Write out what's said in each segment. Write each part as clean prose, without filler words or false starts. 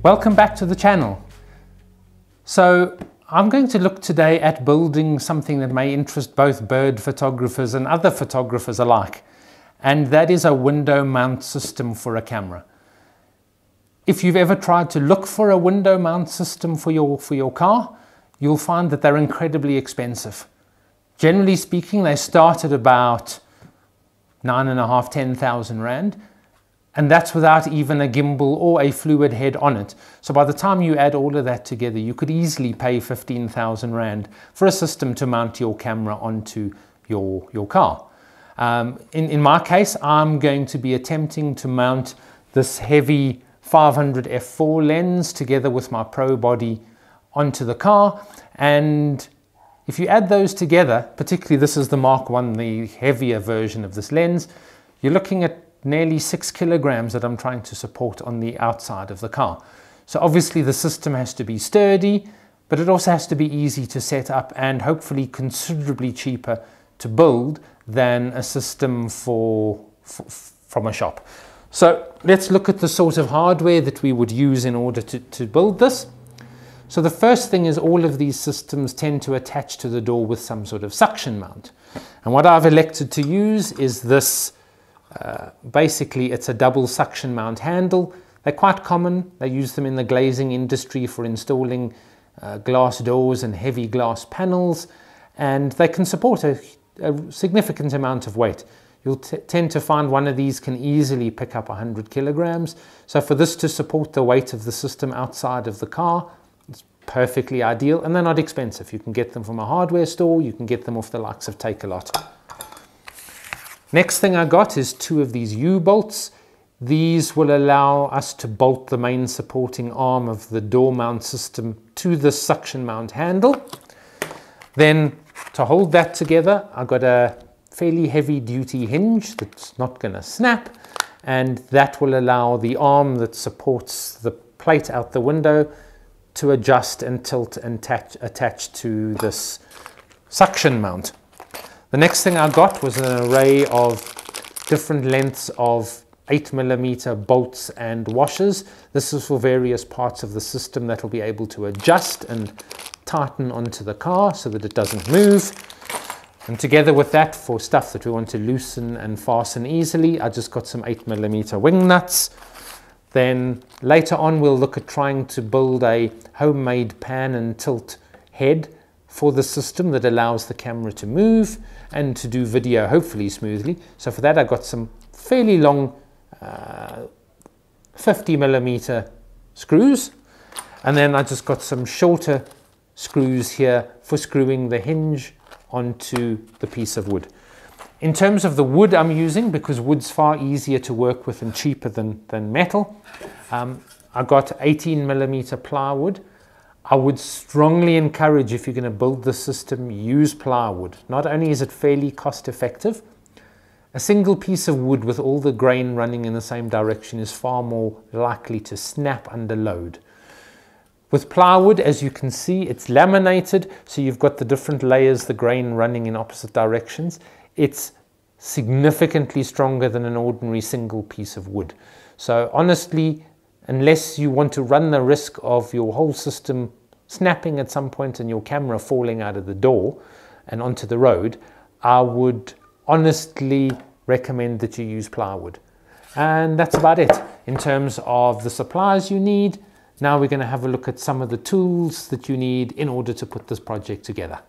Welcome back to the channel. So I'm going to look today at building something that may interest both bird photographers and other photographers alike, and that is a window mount system for a camera. If you've ever tried to look for a window mount system for your car, you'll find that they're incredibly expensive. Generally speaking, they start at about 9,500 to 10,000 Rand. And that's without even a gimbal or a fluid head on it. So by the time you add all of that together, you could easily pay 15,000 Rand for a system to mount your camera onto your car. In my case, I'm going to be attempting to mount this heavy 500 f4 lens together with my Pro body onto the car. And if you add those together, particularly this is the Mark I, the heavier version of this lens, you're looking at nearly 6 kilograms that I'm trying to support on the outside of the car. So obviously the system has to be sturdy, but it also has to be easy to set up and hopefully considerably cheaper to build than a system from a shop. So let's look at the sort of hardware that we would use in order to build this. So the first thing is all of these systems tend to attach to the door with some sort of suction mount. And what I've elected to use is this. Basically, it's a double suction mount handle. They're quite common. They use them in the glazing industry for installing glass doors and heavy glass panels, and they can support a significant amount of weight. You'll tend to find one of these can easily pick up 100 kilograms. So for this to support the weight of the system outside of the car, it's perfectly ideal, and they're not expensive. You can get them from a hardware store. You can get them off the likes of Take-A-Lot. Next thing I got is 2 of these Ubolts. These will allow us to bolt the main supporting arm of the door mount system to the suction mount handle. Then to hold that together, I got a fairly heavy duty hinge that's not going to snap, and that will allow the arm that supports the plate out the window to adjust and tilt and attach to this suction mount. The next thing I got was an array of different lengths of 8mm bolts and washers. This is for various parts of the system that will be able to adjust and tighten onto the car so that it doesn't move. And together with that, for stuff that we want to loosen and fasten easily, I just got some 8mm wing nuts. Then later on, we'll look at trying to build a homemade pan and tilt head for the system that allows the camera to move and to do video hopefully smoothly. So for that I got some fairly long 50mm screws, and then I just got some shorter screws here for screwing the hinge onto the piece of wood. In terms of the wood I'm using, because wood's far easier to work with and cheaper than metal, I got 18mm plywood. I would strongly encourage, if you're going to build the system, use plywood. Not only is it fairly cost effective, a single piece of wood with all the grain running in the same direction is far more likely to snap under load. With plywood, as you can see, it's laminated, so you've got the different layers, the grain running in opposite directions. It's significantly stronger than an ordinary single piece of wood. So honestly, unless you want to run the risk of your whole system snapping at some point and your camera falling out of the door and onto the road, I would honestly recommend that you use plywood. And that's about it in terms of the supplies you need. Now we're going to have a look at some of the tools that you need in order to put this project together.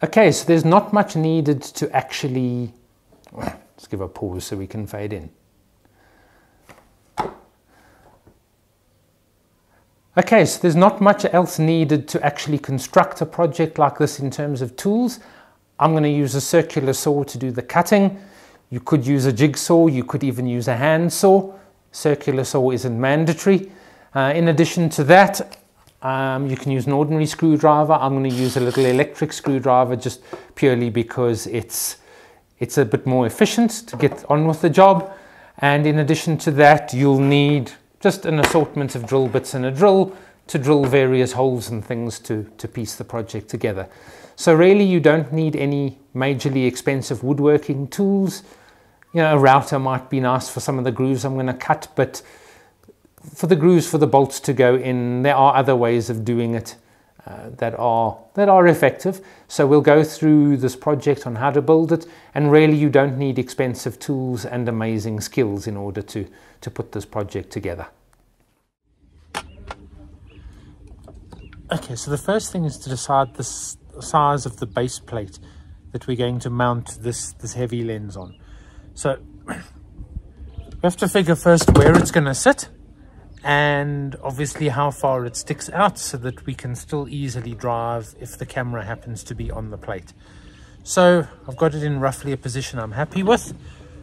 Okay, so there's not much needed to actually... Let's give a pause so we can fade in. Okay, so there's not much else needed to actually construct a project like this in terms of tools. I'm going to use a circular saw to do the cutting. You could use a jigsaw, you could even use a hand saw. Circular saw isn't mandatory. In addition to that, you can use an ordinary screwdriver. I'm going to use a little electric screwdriver just purely because it's a bit more efficient to get on with the job. And in addition to that, you'll need just an assortment of drill bits and a drill to drill various holes and things to piece the project together. So really you don't need any majorly expensive woodworking tools. You know, a router might be nice for some of the grooves I'm going to cut, but for the grooves for the bolts to go in, there are other ways of doing it that are effective. So we'll go through this project on how to build it, and really you don't need expensive tools and amazing skills in order to put this project together. Okay, so the first thing is to decide the size of the base plate that we're going to mount this heavy lens on. So we have to figure first where it's going to sit, and obviously how far it sticks out so that we can still easily drive if the camera happens to be on the plate. So I've got it in roughly a position I'm happy with.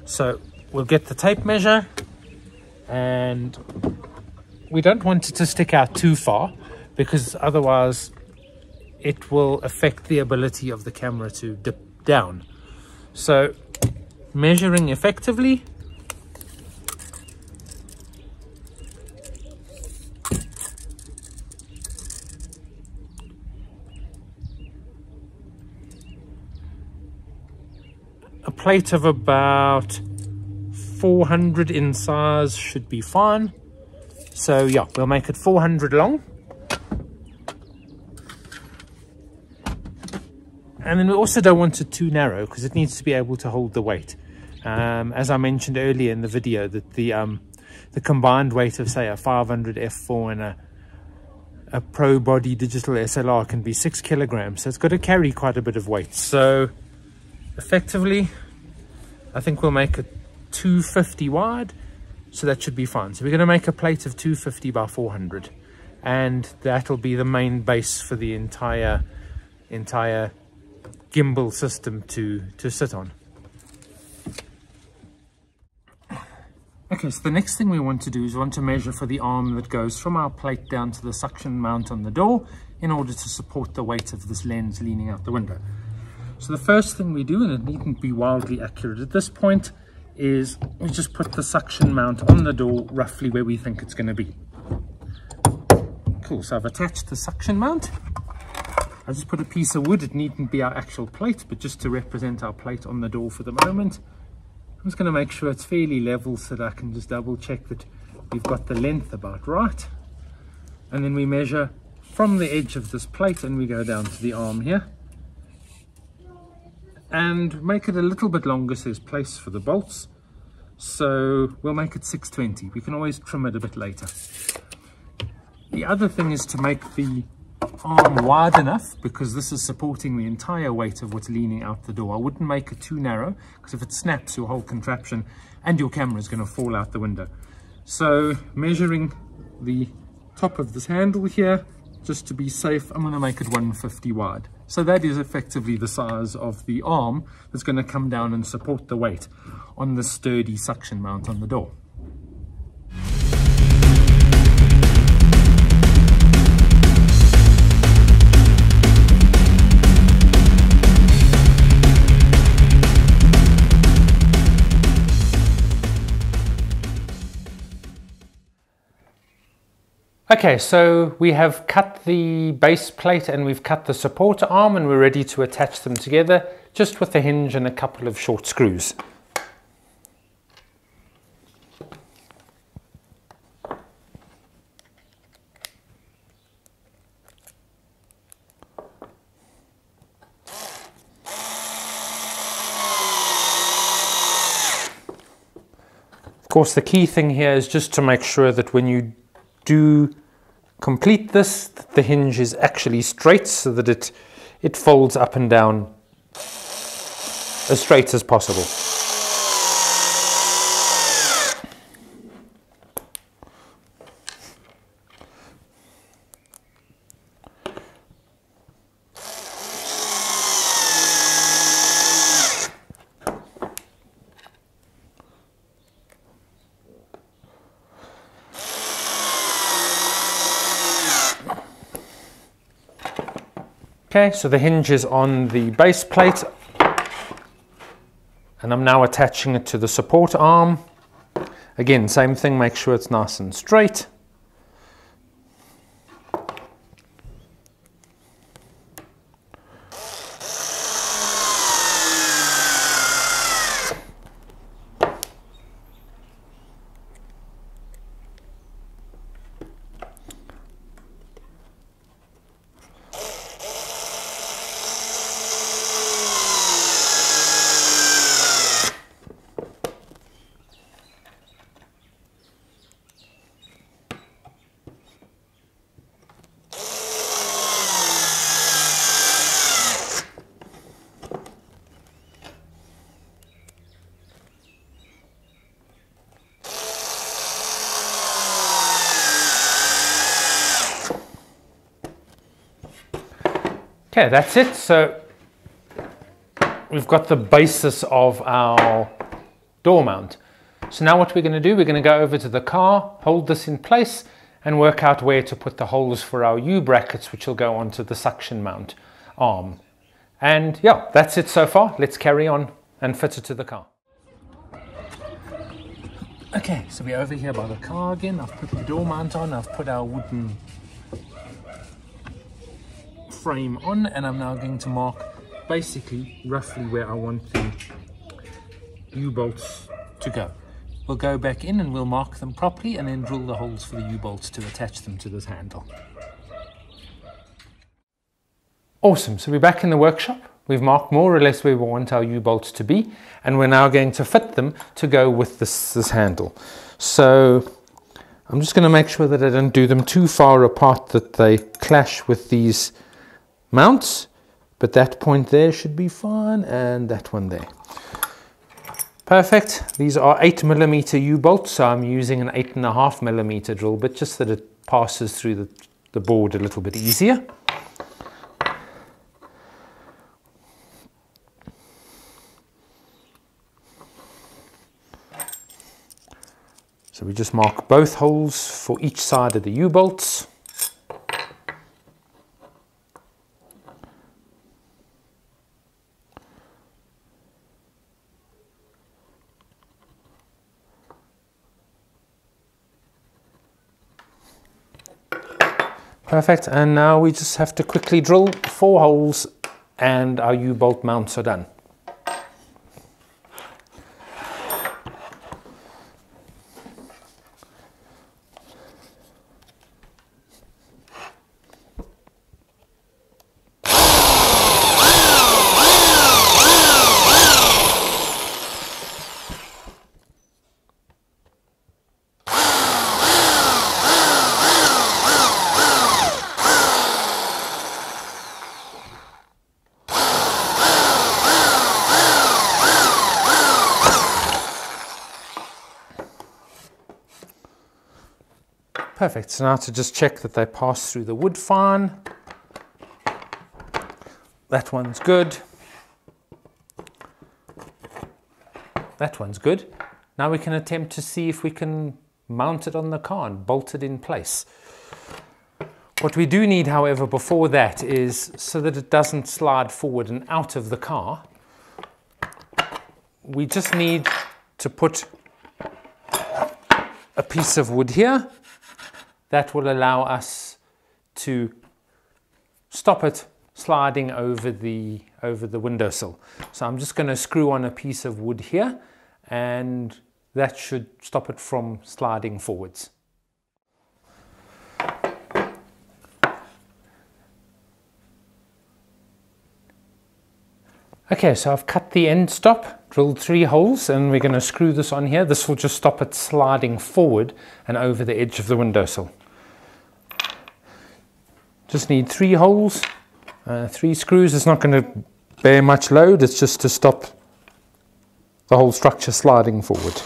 So we'll get the tape measure, and we don't want it to stick out too far because otherwise it will affect the ability of the camera to dip down. So measuring effectively, a plate of about 400 in size should be fine. So yeah, we'll make it 400 long. And then we also don't want it too narrow because it needs to be able to hold the weight. As I mentioned earlier in the video, that the combined weight of, say, a 500 f4 and a Pro Body digital SLR can be 6 kilograms. So it's got to carry quite a bit of weight. So effectively, I think we'll make it 250 wide. So that should be fine. So we're going to make a plate of 250 by 400. And that'll be the main base for the entire gimbal system to sit on. Okay, so the next thing we want to do is we want to measure for the arm that goes from our plate down to the suction mount on the door in order to support the weight of this lens leaning out the window. So the first thing we do, and it needn't be wildly accurate at this point, is we just put the suction mount on the door roughly where we think it's going to be. Cool, so I've attached the suction mount. I just put a piece of wood. It needn't be our actual plate, but just to represent our plate on the door for the moment. I'm just going to make sure it's fairly level so that I can just double check that we've got the length about right. And then we measure from the edge of this plate and we go down to the arm here. And make it a little bit longer so there's place for the bolts. So we'll make it 620. We can always trim it a bit later. The other thing is to make the arm wide enough, because this is supporting the entire weight of what's leaning out the door. I wouldn't make it too narrow, because if it snaps, your whole contraption and your camera is going to fall out the window. So measuring the top of this handle here, just to be safe, I'm going to make it 150 wide. So that is effectively the size of the arm that's going to come down and support the weight on the sturdy suction mount on the door. Okay, so we have cut the base plate and we've cut the support arm, and we're ready to attach them together just with a hinge and a couple of short screws. Of course, the key thing here is just to make sure that when you do complete this, the hinge is actually straight so that it folds up and down as straight as possible. Okay, so the hinge is on the base plate, and I'm now attaching it to the support arm. Again, same thing, make sure it's nice and straight. Okay, that's it. So we've got the basis of our door mount. So now what we're going to do, we're going to go over to the car, hold this in place and work out where to put the holes for our U-brackets, which will go onto the suction mount arm. And yeah, that's it so far. Let's carry on and fit it to the car. Okay, so we're over here by the car again. I've put the door mount on, I've put our wooden frame on, and I'm now going to mark basically roughly where I want the U-bolts to go. We'll go back in and we'll mark them properly and then drill the holes for the U-bolts to attach them to this handle. Awesome, so we're back in the workshop. We've marked more or less where we want our U-bolts to be, and we're now going to fit them to go with this handle. So I'm just going to make sure that I don't do them too far apart that they clash with these mounts, but that point there should be fine, and that one there. Perfect. These are 8mm U-bolts, so I'm using an 8.5mm drill bit just that it passes through the board a little bit easier. So we just mark both holes for each side of the U-bolts. Perfect, and now we just have to quickly drill 4 holes and our U-bolt mounts are done. Perfect, so now to just check that they pass through the wood fine. That one's good. That one's good. Now we can attempt to see if we can mount it on the car and bolt it in place. What we do need, however, before that is, so that it doesn't slide forward and out of the car, we just need to put a piece of wood here. That will allow us to stop it sliding over the windowsill. So I'm just going to screw on a piece of wood here, and that should stop it from sliding forwards. Okay, so I've cut the end stop, drilled 3 holes, and we're going to screw this on here. This will just stop it sliding forward and over the edge of the windowsill. Just need 3 holes, 3 screws. It's not going to bear much load, it's just to stop the whole structure sliding forward.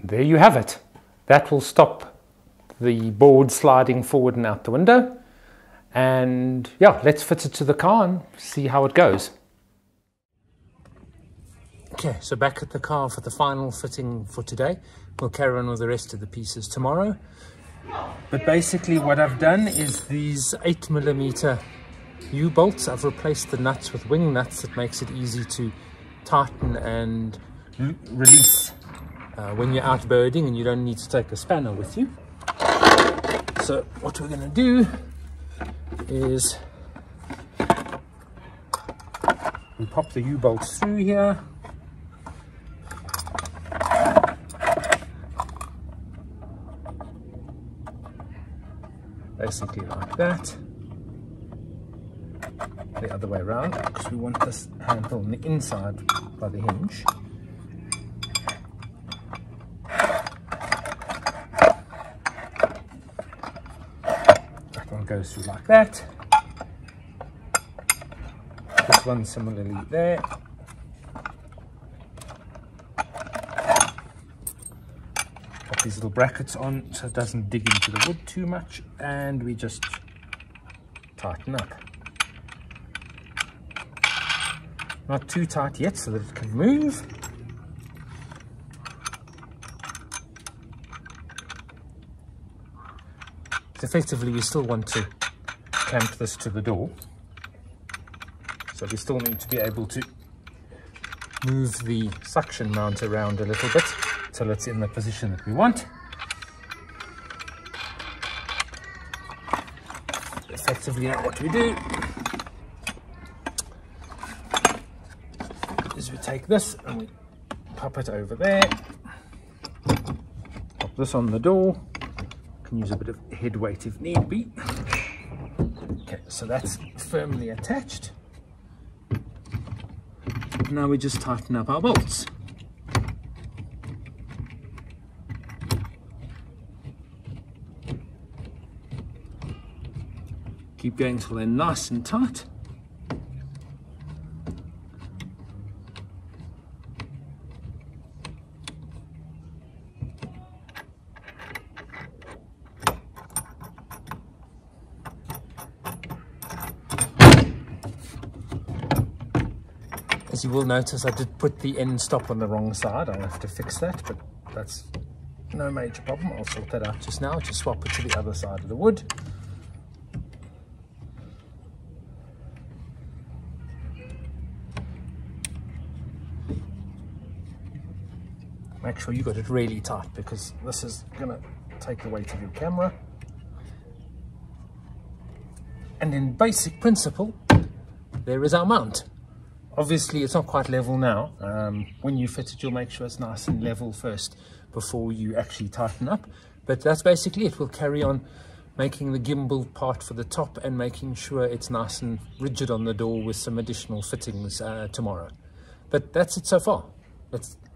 There you have it. That will stop the board sliding forward and out the window. And yeah, let's fit it to the car and see how it goes. Okay, so back at the car for the final fitting for today. We'll carry on with the rest of the pieces tomorrow. But basically what I've done is these 8mm U-bolts. I've replaced the nuts with wing nuts. That makes it easy to tighten and release when you're out birding and you don't need to take a spanner with you. So what we're going to do is we pop the U-bolts through here. Basically like that. the other way around because we want this handle on the inside by the hinge. That one goes through like that. This one similarly there. Pop these little brackets on so it doesn't dig into the wood too much, and we just tighten up. Not too tight yet so that it can move. So effectively you still want to clamp this to the door. So we still need to be able to move the suction mount around a little bit till it's in the position that we want. Effectively now what we do is we take this and we pop it over there, pop this on the door, can use a bit of head weight if need be. Okay, so that's firmly attached. Now we just tighten up our bolts. Keep going till they're nice and tight. As you will notice, I did put the end stop on the wrong side. I'll have to fix that, but that's no major problem. I'll sort that out just now. Just swap it to the other side of the wood. Make sure you got it really tight because this is going to take the weight of your camera. And in basic principle, there is our mount. Obviously, it's not quite level now. When you fit it, you'll make sure it's nice and level first before you actually tighten up. But that's basically it. We'll carry on making the gimbal part for the top and making sure it's nice and rigid on the door with some additional fittings tomorrow. But that's it so far.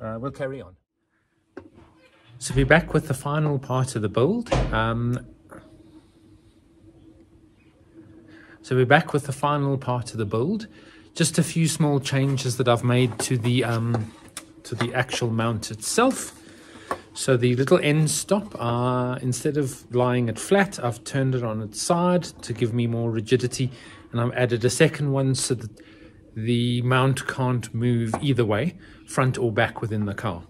We'll carry on. So we're back with the final part of the build. Just a few small changes that I've made to the actual mount itself. So the little end stop, instead of lying it flat, I've turned it on its side to give me more rigidity, and I've added a second one so that the mount can't move either way, front or back within the car.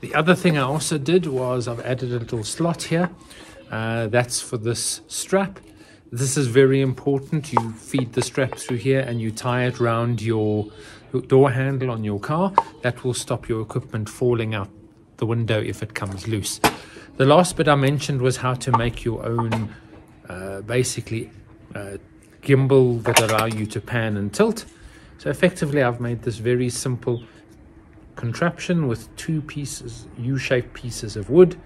The other thing I also did was I've added a little slot here. That's for this strap. This is very important. You feed the strap through here and you tie it around your door handle on your car. That will stop your equipment falling out the window if it comes loose. The last bit I mentioned was how to make your own gimbal that allow you to pan and tilt. So effectively I've made this very simple contraption with two pieces, U-shaped pieces of wood.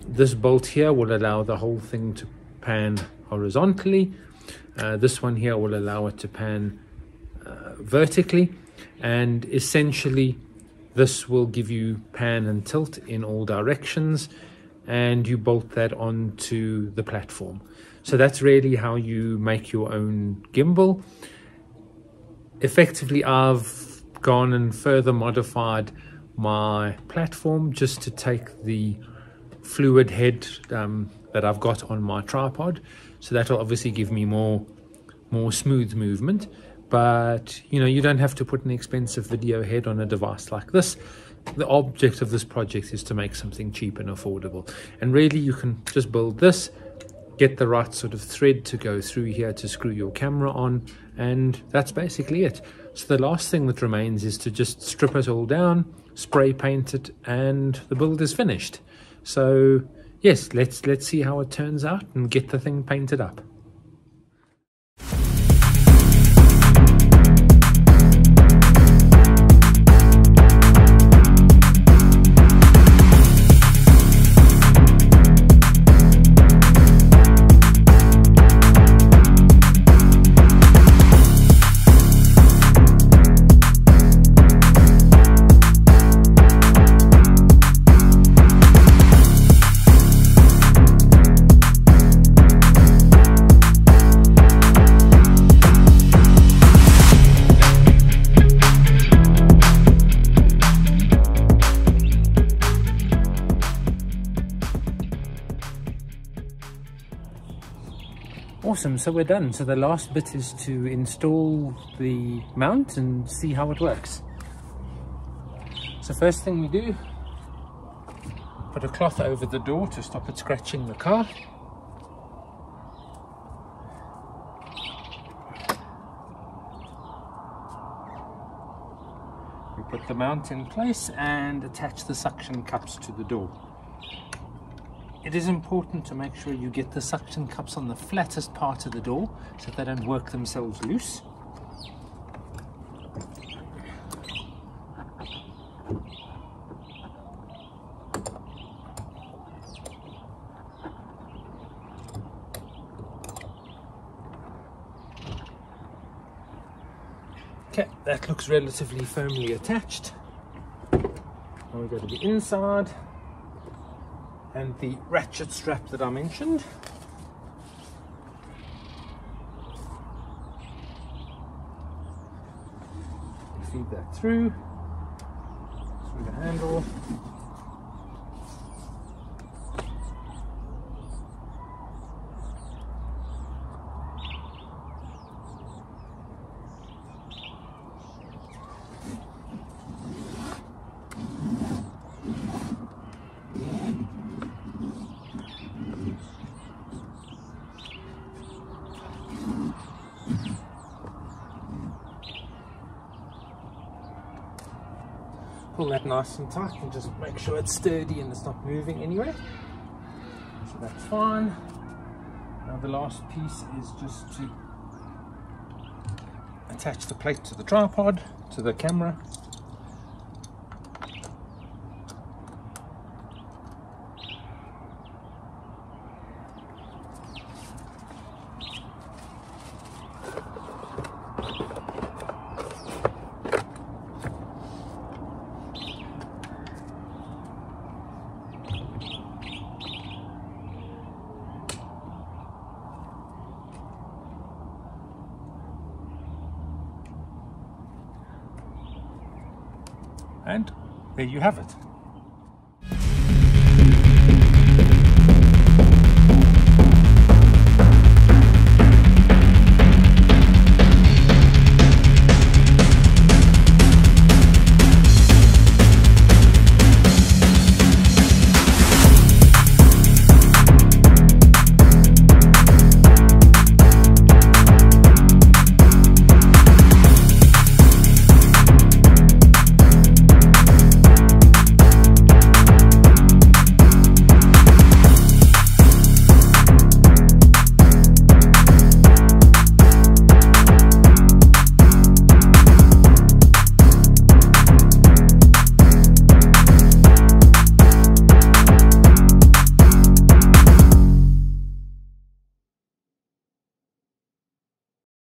This bolt here will allow the whole thing to pan horizontally. This one here will allow it to pan vertically, and essentially this will give you pan and tilt in all directions, and you bolt that onto the platform. So that's really how you make your own gimbal. Effectively I've gone and further modified my platform just to take the fluid head that I've got on my tripod. So that will obviously give me more smooth movement. But you don't have to put an expensive video head on a device like this. The object of this project is to make something cheap and affordable. And really you can just build this, get the right sort of thread to go through here to screw your camera on, and that's basically it. So the last thing that remains is to just strip it all down, spray paint it, and the build is finished. So yes, let's see how it turns out and get the thing painted up. Awesome, so we're done. So the last bit is to install the mount and see how it works. So first thing we do, put a cloth over the door to stop it scratching the car. We put the mount in place and attach the suction cups to the door. It is important to make sure you get the suction cups on the flattest part of the door so they don't work themselves loose. Okay, that looks relatively firmly attached. Now we go to the inside and the ratchet strap that I mentioned. Feed that through the handle. Pull that nice and tight and just make sure it's sturdy and it's not moving anyway. So that's fine. Now the last piece is just to attach the plate to the tripod, to the camera. And there you have it.